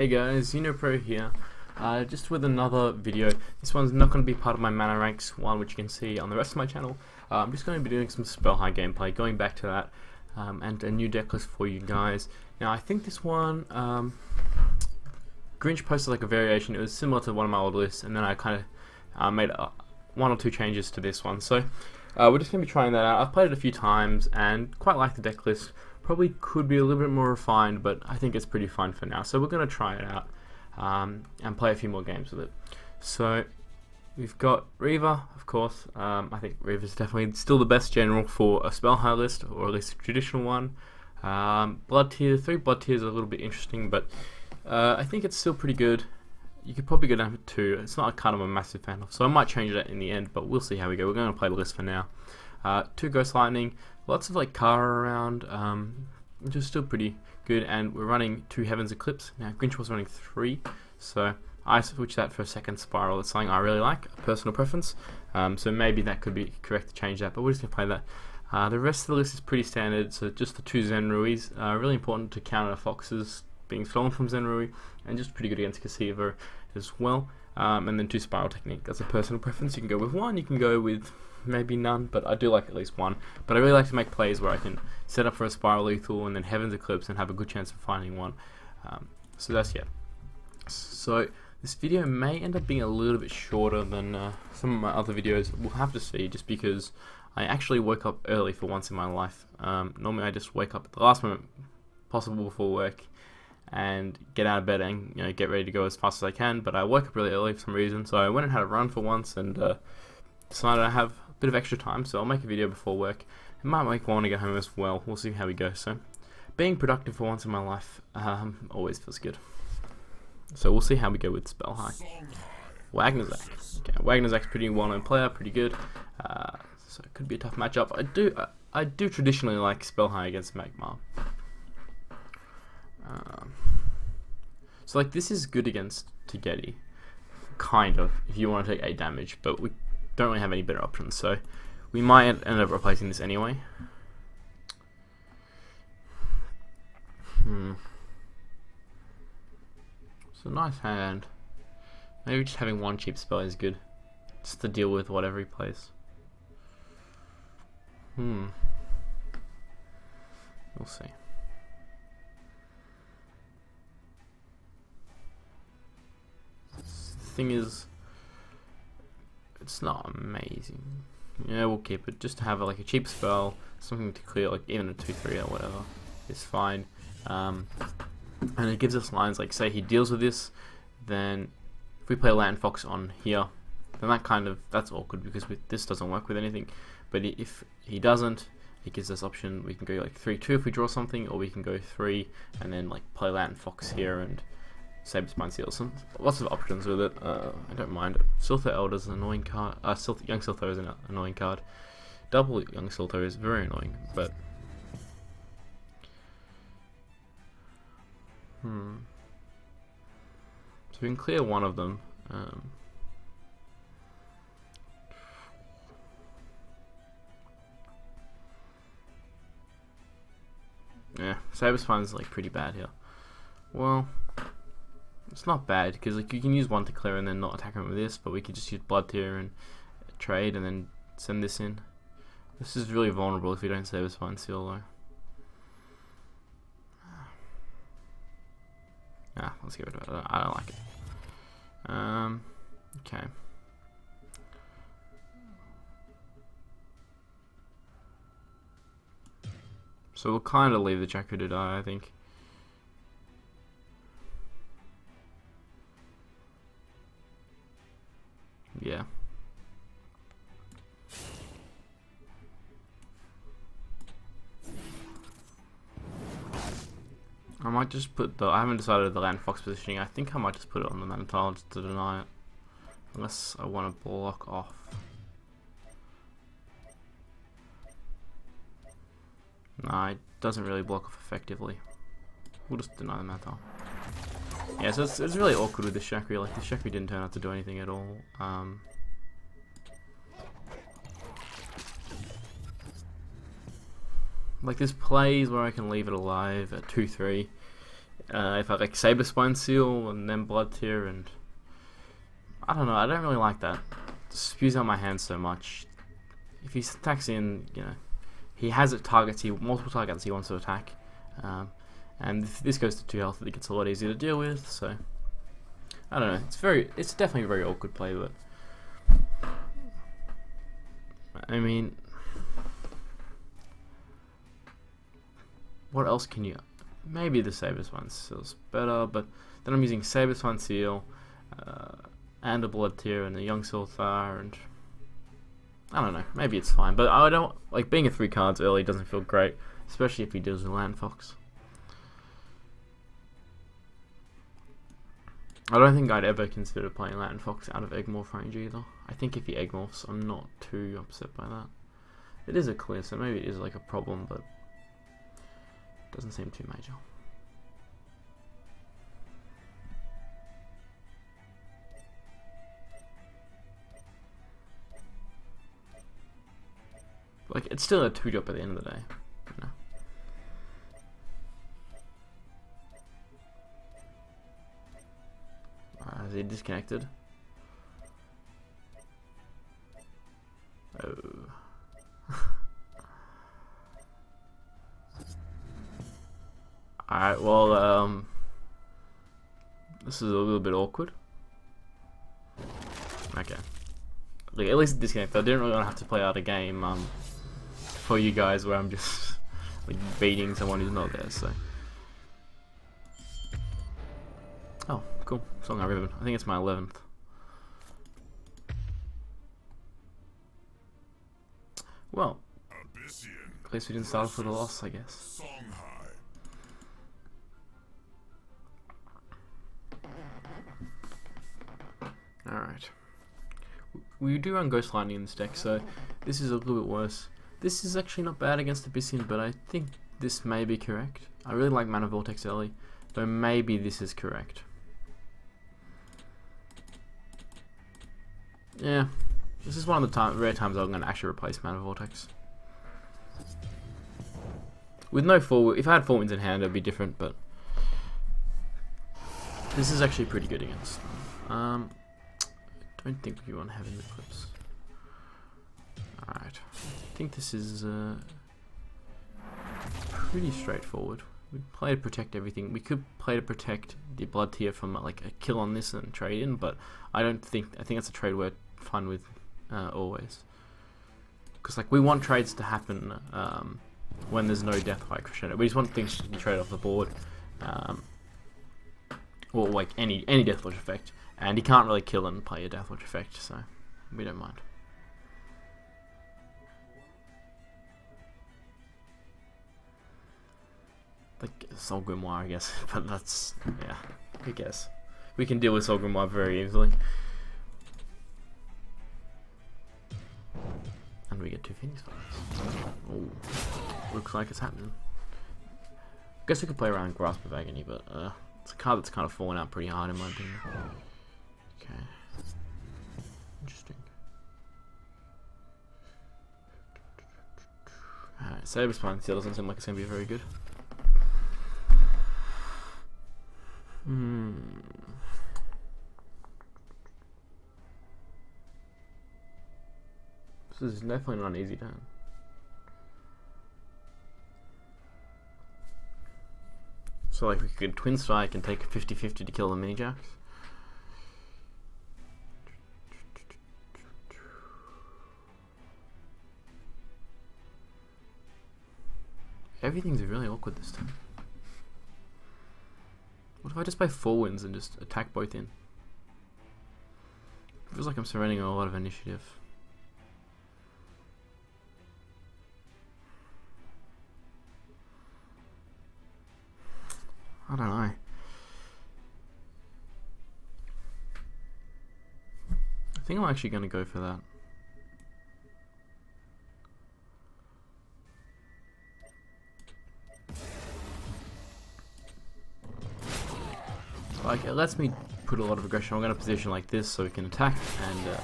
Hey guys, UnoPro here, just with another video. This one's not going to be part of my mana ranks one, which you can see on the rest of my channel. I'm just going to be doing some Spellhai gameplay, going back to that, and a new deck list for you guys. Now I think this one, Grinch posted like a variation. It was similar to one of my old lists, and then I kind of made one or two changes to this one. So we're just going to be trying that out. I've played it a few times and quite like the deck list. Probably could be a little bit more refined, but I think it's pretty fun for now. So we're going to try it out and play a few more games with it. So we've got Reva, of course. I think Reva is definitely still the best general for a Spellhai list, or at least a traditional one. Blood tier, 3 blood tiers are a little bit interesting, but I think it's still pretty good. You could probably go down for 2. It's not a card I'm a massive fan of, so I might change that in the end, but we'll see how we go. We're going to play the list for now. 2 Ghost Lightning, lots of like Kara around, which is still pretty good, and we're running 2 Heaven's Eclipse. Now Grinch was running 3, so I switched that for a second Spiral. It's something I really like, a personal preference, so maybe that could be correct to change that, but we're just going to play that. The rest of the list is pretty standard, so just the 2 Zenruis, really important to counter Foxes being stolen from Zenrui, and just pretty good against Cassiva as well. And then 2 Spiral Technique, that's a personal preference. You can go with 1, you can go with maybe none, but I do like at least 1. But I really like to make plays where I can set up for a Spiral Lethal and then Heaven's Eclipse and have a good chance of finding one. So that's it. So this video may end up being a little bit shorter than some of my other videos. We'll have to see, just because I actually woke up early for once in my life. Normally I just wake up at the last moment possible before work and get out of bed and get ready to go as fast as I can, but I woke up really early for some reason, so I went and had a run for once and decided I have a bit of extra time, so I'll make a video before work. It might make one to go home as well. We'll see how we go. So being productive for once in my life always feels good. So we'll see how we go with Spellhai. Wagnazak. Okay, Wagnazak's pretty well-known player, pretty good. So it could be a tough matchup. I do traditionally like Spellhai against Magmar. So like this is good against Togetti, kind of, if you want to take 8 damage, but we don't really have any better options, so we might end up replacing this anyway. It's a nice hand. Maybe just having 1 cheap spell is good, just to deal with whatever he plays. We'll see. Thing is, it's not amazing. Yeah, we'll keep it just to have like a cheap spell, something to clear, like even a 2/3 or whatever is fine. And it gives us lines like, say he deals with this, then if we play Land Fox on here, then that's awkward because this doesn't work with anything. But if he doesn't, it gives us option. We can go like 3/2 if we draw something, or we can go 3 and then like play Land Fox here and Saber Spine Seal. Lots of options with it. I don't mind it. Siltho Elder's an annoying card. Young Siltho is an annoying card. Double Young Siltho is very annoying, but so we can clear one of them. Yeah, Saber Spine's like pretty bad here. Well, it's not bad, because like you can use 1 to clear and then not attack him with this, but we could just use Blood Tier and trade and then send this in. This is really vulnerable if we don't save a Spine Seal though. Let's get rid of it. I don't like it. Okay. So we'll kind of leave the Jakku to die, I think. Yeah. I might just put I haven't decided the Land Fox positioning. I think I might just put it on the mana tile just to deny it. Unless I want to block off. Nah, it doesn't really block off effectively. We'll just deny the mana tile. Yeah, so it's really awkward with the Shakri. Like the Shakri didn't turn out to do anything at all. Like there's plays where I can leave it alive at 2/3, if I like Saber Spine Seal and then Blood Tear, and I don't know, I don't really like that. It spews out my hand so much. If he attacks in, you know, he has multiple targets he wants to attack, and if this goes to 2 health, it gets a lot easier to deal with. So I don't know. It's definitely a very awkward play, but I mean, what else can you? Maybe the Saber Spine Seal's better, but then I'm using Saber Spine Seal, and a Blood Tear and a Young Silthar, and I don't know, maybe it's fine, but I don't like being a 3 cards early doesn't feel great, especially if he deals with Land Fox. I don't think I'd ever consider playing Land Fox out of Egg-Morph range either. I think if he Egg-Morphs, I'm not too upset by that. It is a clear, so maybe it is like a problem, but it doesn't seem too major. Like, it's still a 2-drop at the end of the day, you know. Is he disconnected? Oh. Alright, well, this is a little bit awkward. Okay. Like, at least disconnected. I didn't really want to have to play out a game, for you guys where I'm just like beating someone who's not there, so. Oh, cool. Songhai Ribbon. I think it's my 11th. Well, at least we didn't start off with a loss, I guess. Alright. We do run Ghost Lightning in this deck, so this is a little bit worse. This is actually not bad against Abyssian, but I think this may be correct. I really like Mana Vortex early, though maybe this is correct. Yeah, this is one of the rare times I'm going to actually replace Mana Vortex. With no 4, if I had 4 wins in hand, it would be different, but this is actually pretty good against. I don't think we want to have any clips. Alright, I think this is pretty straightforward. We play to protect everything. We could play to protect the Blood Tear from like a kill on this and trade in, but I think that's a trade we're fine with always. Because like we want trades to happen when there's no Death by Crescendo. We just want things to be traded off the board, or like any Death Watch effect. And he can't really kill and play a Death Watch effect, so we don't mind. Like Soul Grimoire, I guess, but that's, yeah, who cares? We can deal with Soul Grimoire very easily. And we get 2 Phoenix Fires. Oh, looks like it's happening. I guess we could play around Grasp of Agony, but it's a card that's kind of fallen out pretty hard in my opinion. Okay. Interesting. Alright, Saber Spine Seal doesn't seem like it's going to be very good. This is definitely not an easy turn. So like we could Twin Strike and take 50-50 to kill the Mini Jacks. Everything's really awkward this time. What if I just play 4 wins and just attack both in? Feels like I'm surrendering a lot of initiative. I don't know. I think I'm actually going to go for that. Like, it lets me put a lot of aggression. I'm going to position like this so we can attack. And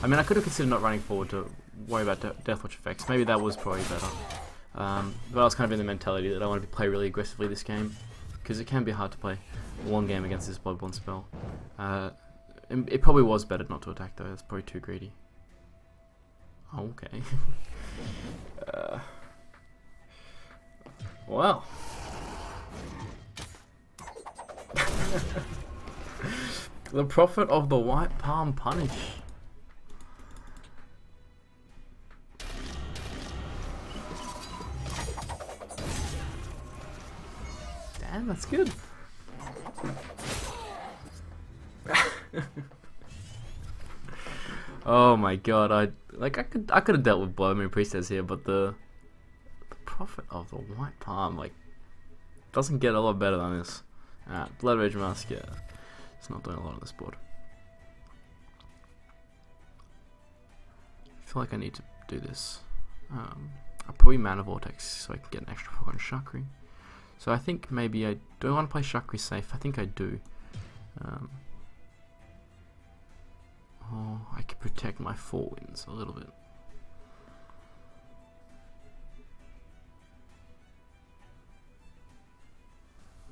I mean, I could have considered not running forward to worry about Death Watch effects. Maybe that was probably better. But I was kind of in the mentality that I want to play really aggressively this game. because it can be hard to play one game against this Bloodborne spell. It probably was better not to attack though, that's probably too greedy. Okay. Well. The Prophet of the White Palm Punish. Damn, that's good. Oh my god, I could have dealt with Blood Moon Priestess here, but the Prophet of the White Palm, like, doesn't get a lot better than this. Blood Rage Mask, yeah, it's not doing a lot on this board. I feel like I need to do this. I'll probably Mana Vortex so I can get an extra poke on Chakri. So I think maybe I do want to play Chakri safe. I think I do. Oh, I can protect my 4 wins a little bit.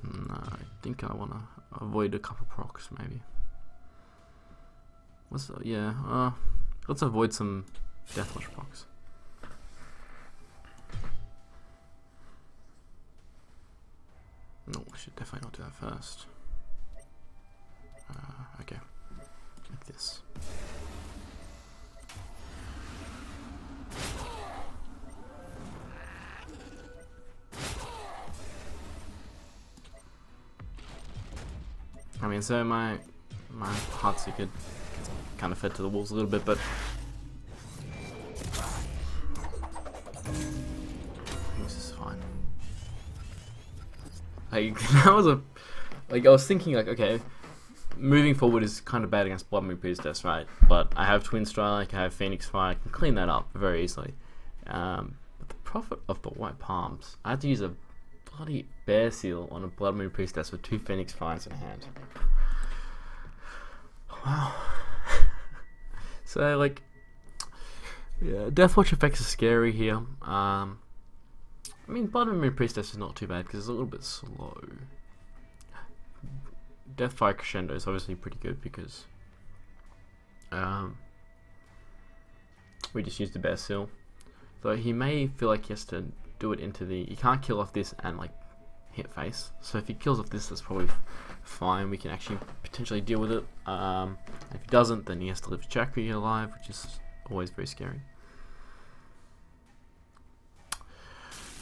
No, I think I want to avoid a couple procs maybe. Let's avoid some Deathwatch procs. No, I should definitely not do that first. Okay, like this. I mean, so my Heartseeker kind of fed to the wolves a little bit, but this is fine. Like, that was I was thinking, like, okay, moving forward is kind of bad against Blood Moon Priestess, right? But I have Twin Strike, I have Phoenix Fire, I can clean that up very easily. But the Prophet of the White Palms, I had to use a bloody Bear Seal on a Blood Moon Priestess with 2 Phoenix Fires in hand. Wow. So, like, yeah, Deathwatch effects are scary here. I mean, Blood Moon Priestess is not too bad because it's a little bit slow. Deathfire Crescendo is obviously pretty good because we just used the Bear Seal. Though he may feel like he has to do it into the... He can't kill off this and, like, hit face. So if he kills off this, that's probably fine. We can actually potentially deal with it. If he doesn't, then he has to live Chakri alive, which is always very scary.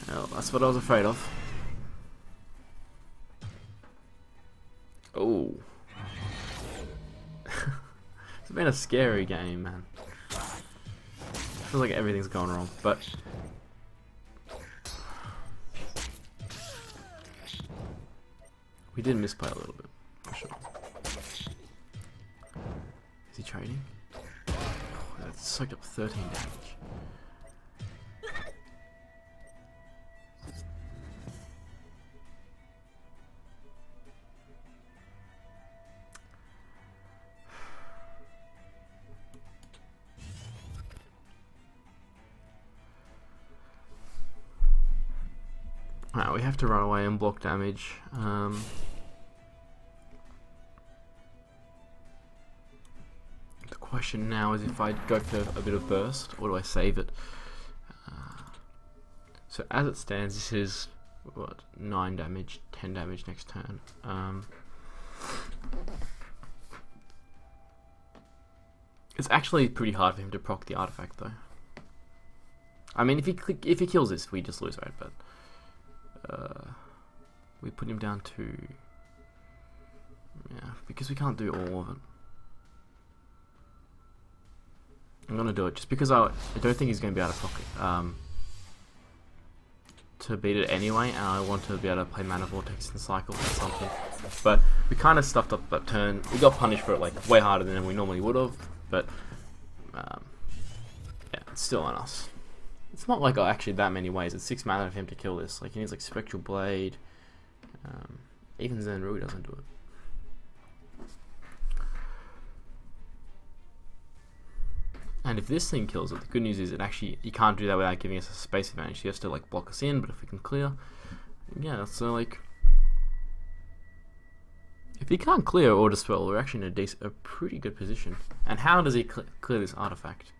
Well, that's what I was afraid of. Oh. It's been a scary game, man. Feels like everything's going wrong, but... We did misplay a little bit, for sure. Is he trading? Oh, that soaked up 13 damage. Alright, we have to run away and block damage. The question now is if I go for a bit of burst, or do I save it? So as it stands, this is, what, 9 damage, 10 damage next turn. It's actually pretty hard for him to proc the artifact, though. I mean, if he kills this, we just lose, right? But we put him down to, yeah, because we can't do all of it. I'm gonna do it just because I don't think he's gonna be able to proc it, to beat it anyway, and I want to be able to play Mana Vortex and cycle or something. But we kind of stuffed up that turn. We got punished for it like way harder than we normally would have, but yeah, it's still on us. It's not like actually that many ways. It's 6 mana of him to kill this. Like, he needs like Spectral Blade. Even Zenru doesn't do it. And if this thing kills it, the good news is it actually, you can't do that without giving us a space advantage. He has to like block us in, but if we can clear, yeah. So like, he can't clear or dispel, we're actually in a pretty good position. And how does he clear this artifact?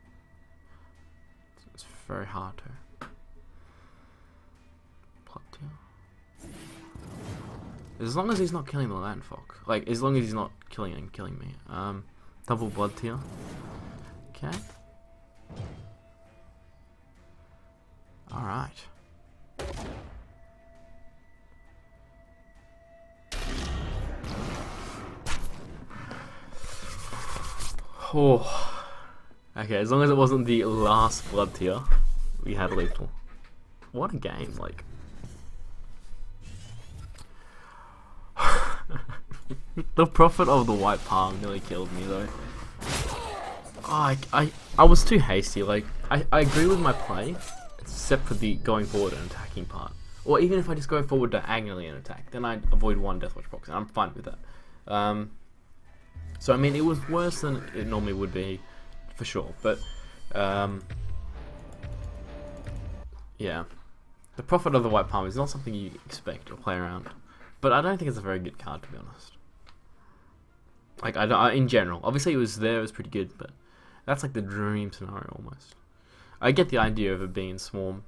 It's very hard to. Plot tier. As long as he's not killing the landfolk. Like, as long as he's not killing me. Double blood tier. Okay. Alright. Oh. Okay, as long as it wasn't the last blood tier, we had lethal. What a game, like. The Prophet of the White Palm nearly killed me though. Oh, I was too hasty, like, I agree with my play, except for the going forward and attacking part. Or even if I just go forward diagonally and attack, then I avoid one Deathwatch box, and I'm fine with that. So I mean, it was worse than it normally would be, for sure, but, yeah. The Prophet of the White Palm is not something you expect or play around, but I don't think it's a very good card, to be honest. Like, in general. Obviously it was there, it was pretty good, but that's like the dream scenario almost. I get the idea of it being Swarm.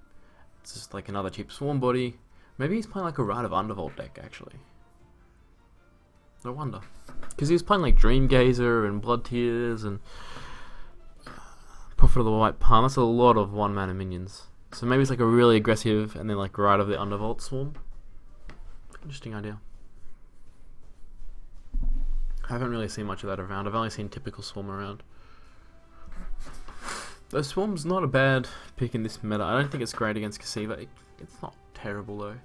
It's just like another cheap Swarm body. Maybe he's playing like a Rite of Undervault deck, actually. No wonder. Because he was playing like Dreamgazer and Blood Tears and Prophet of the White Palm. That's a lot of 1-mana minions. So maybe it's like a really aggressive and then like Rite of the Undervault Swarm. Interesting idea. I haven't really seen much of that around. I've only seen typical Swarm around. Though Swarm's not a bad pick in this meta. I don't think it's great against Kasiva. It's not terrible though.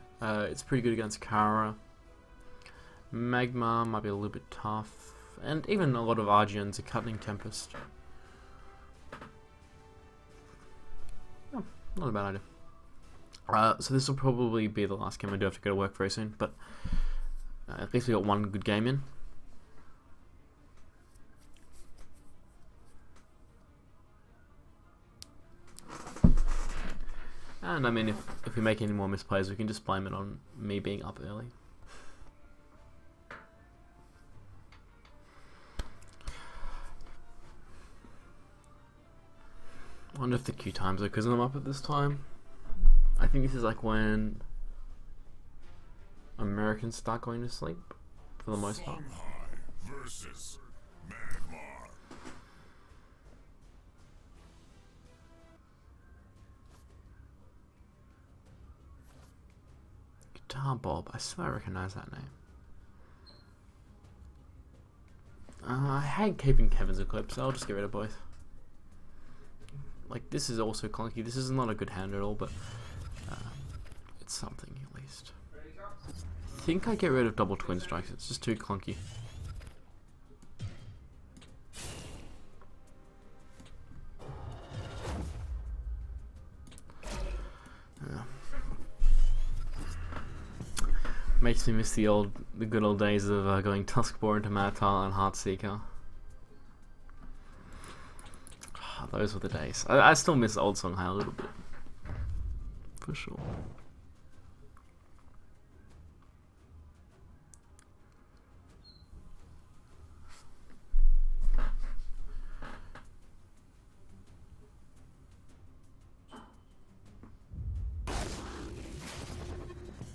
It's pretty good against Kara. Magma might be a little bit tough. And even a lot of Argians are Cutting Tempest. Oh, not a bad idea. So this will probably be the last game. I do have to go to work very soon. But at least we got one good game in. And I mean, if we make any more misplays, we can just blame it on me being up early. I wonder if the queue times are because I'm up at this time. I think this is like when Americans start going to sleep, for the most part. Songhai versus Magmar. Guitar Bob, I swear I recognize that name. I hate keeping Kevin's Eclipse, so I'll just get rid of both. Like, this is also clunky. This is not a good hand at all, but it's something at least. I think I get rid of double Twin Strikes. It's just too clunky. Makes me miss the good old days of going Tuskboar into Matar and Heartseeker. Those were the days. I still miss old Songhai a little bit, for sure.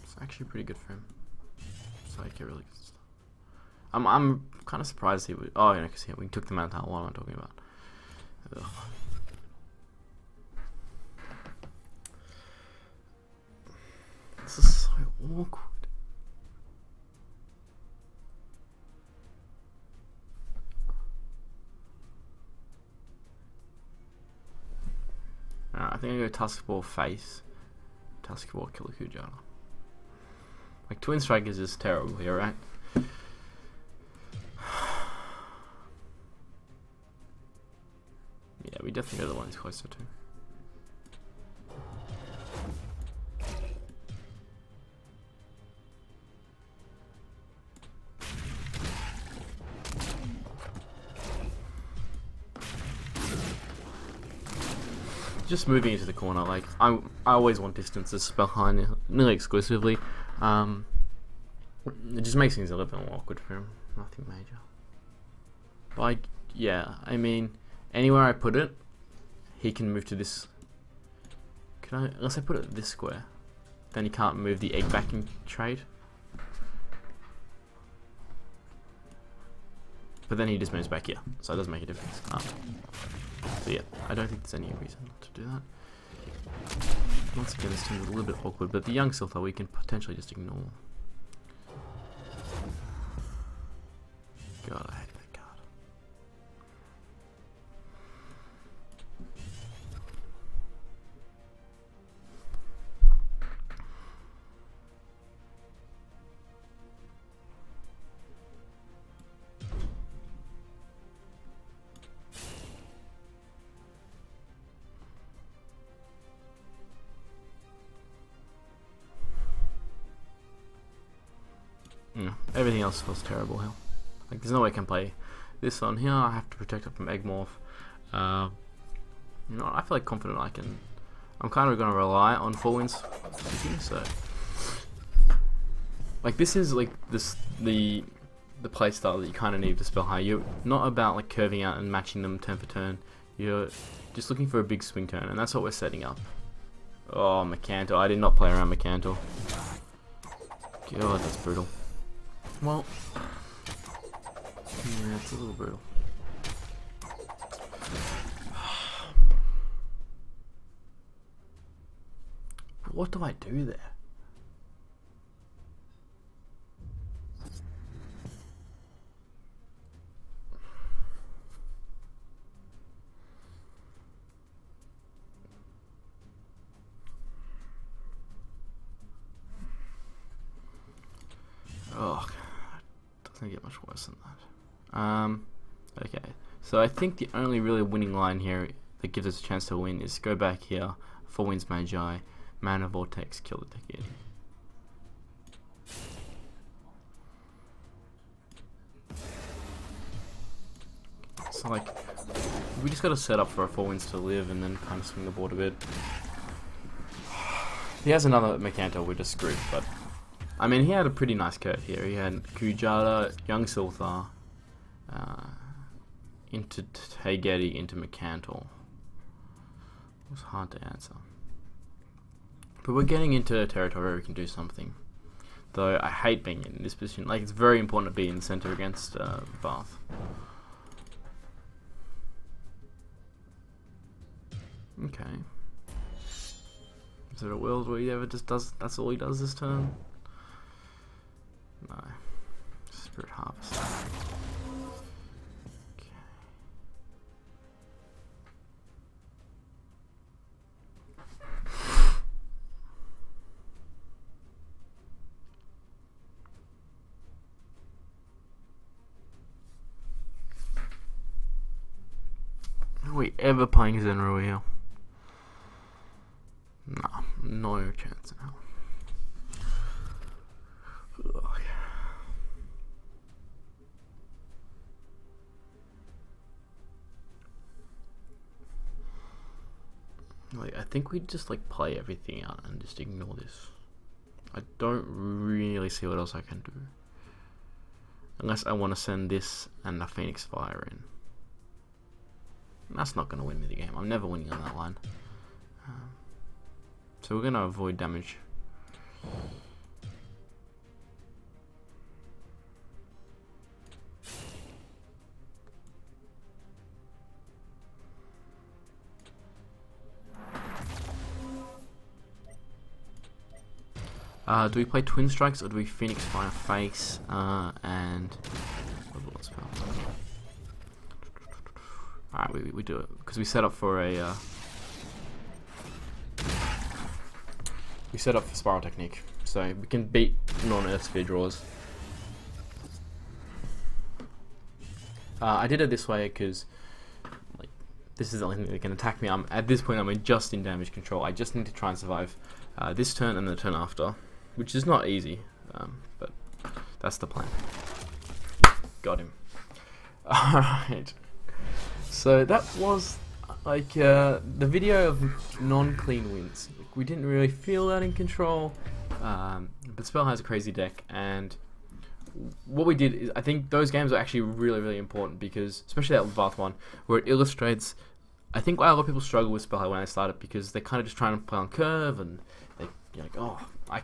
It's actually pretty good for him. So I get really good stuff. I'm kind of surprised he would. Oh yeah, because we took the Mantle. What am I talking about? Ugh. This is so awkward. I think I go Tuskboar face, Tuskboar Killer Kujala. Like Twin Strike is just terrible here, right? Yeah, we definitely go the one he's closer to. Just moving into the corner, like I always want distance as Spellhai nearly exclusively. It just makes things a little bit more awkward for him. nothing major. Like, yeah, I mean, anywhere I put it, he can move to this. Can I? Unless I put it this square, then he can't move the egg backing trade. But then he just moves back here, so it doesn't make a difference. So yeah, I don't think there's any reason to do that. Once again, this turns a little bit awkward, but the young Siltha we can potentially just ignore. God, I hate that card. Everything else feels terrible here. Like, there's no way I can play this on here. I have to protect it from Egg Morph. You know, I feel like confident I can. I'm kind of going to rely on 4-Winds, so like this is like the playstyle that you kind of need to spell high. You're not about like curving out and matching them turn for turn. You're just looking for a big swing turn, and that's what we're setting up. Oh, Mercantil. I did not play around Mercantil. God, that's brutal. Well, yeah, it's a little brutal. But what do I do there? Oh, it doesn't get much worse than that. Okay, so I think the only really winning line here that gives us a chance to win is go back here, 4-Winds Magi, Mana Vortex, kill the Decade. So like, we just gotta set up for a 4-Winds to live and then kind of swing the board a bit. If he has another Mercantil, we're just screwed, but I mean, he had a pretty nice curve here. He had Kujata, Young Siltha, into Tegedi, into Mercantil. It was hard to answer. But we're getting into territory where we can do something. Though I hate being in this position. Like, it's very important to be in the center against Bath. Okay. Is there a world where he ever just does, that's all he does this turn? No. Spirit Harvest. Okay. Are we ever playing Zenro here? Nah, no chance in hell. Ugh. Like, I think we just like play everything out and just ignore this. I don't really see what else I can do. Unless I want to send this and the Phoenix Fire in. That's not going to win me the game. I'm never winning on that line. So we're going to avoid damage. Do we play Twin Strikes or do we Phoenix Fire face and alright, we do it because we set up for a we set up for Spiral Technique, so we can beat non-Earth Sphere draws. I did it this way because like this is the only thing that can attack me. At this point I'm just in damage control. I just need to try and survive this turn and the turn after, which is not easy, but that's the plan. Got him. Alright, so that was like the video of non-clean wins. We didn't really feel that in control, but Spellhai has a crazy deck, and what we did is, I think those games are actually really, really important because, especially that Vath one, where it illustrates, I think why a lot of people struggle with Spellhai when I started, because they're kind of just trying to play on curve, and you're like, oh, I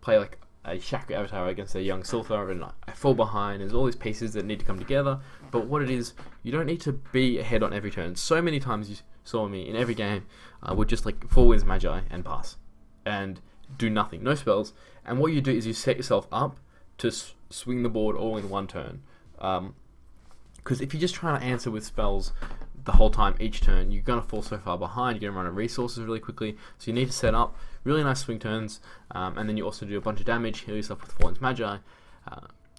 play like a Chakra avatar against a young Silthar, and I fall behind. There's all these pieces that need to come together. But what it is, you don't need to be ahead on every turn. So many times you saw me in every game would just like 4 Winds Magi and pass, and do nothing, no spells. And what you do is you set yourself up to swing the board all in one turn. Because if you're just trying to answer with spells the whole time, each turn, you're going to fall so far behind. You're going to run out of resources really quickly. So you need to set up really nice swing turns, and then you also do a bunch of damage, heal yourself with 4 Winds Magi.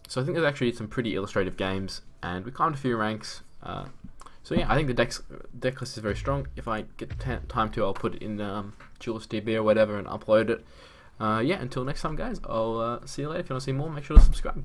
So I think there's actually some pretty illustrative games, and we climbed a few ranks. So yeah, I think the deck list is very strong. If I get time to, I'll put it in Duelyst DB or whatever and upload it. Yeah, until next time, guys, I'll see you later. If you want to see more, make sure to subscribe.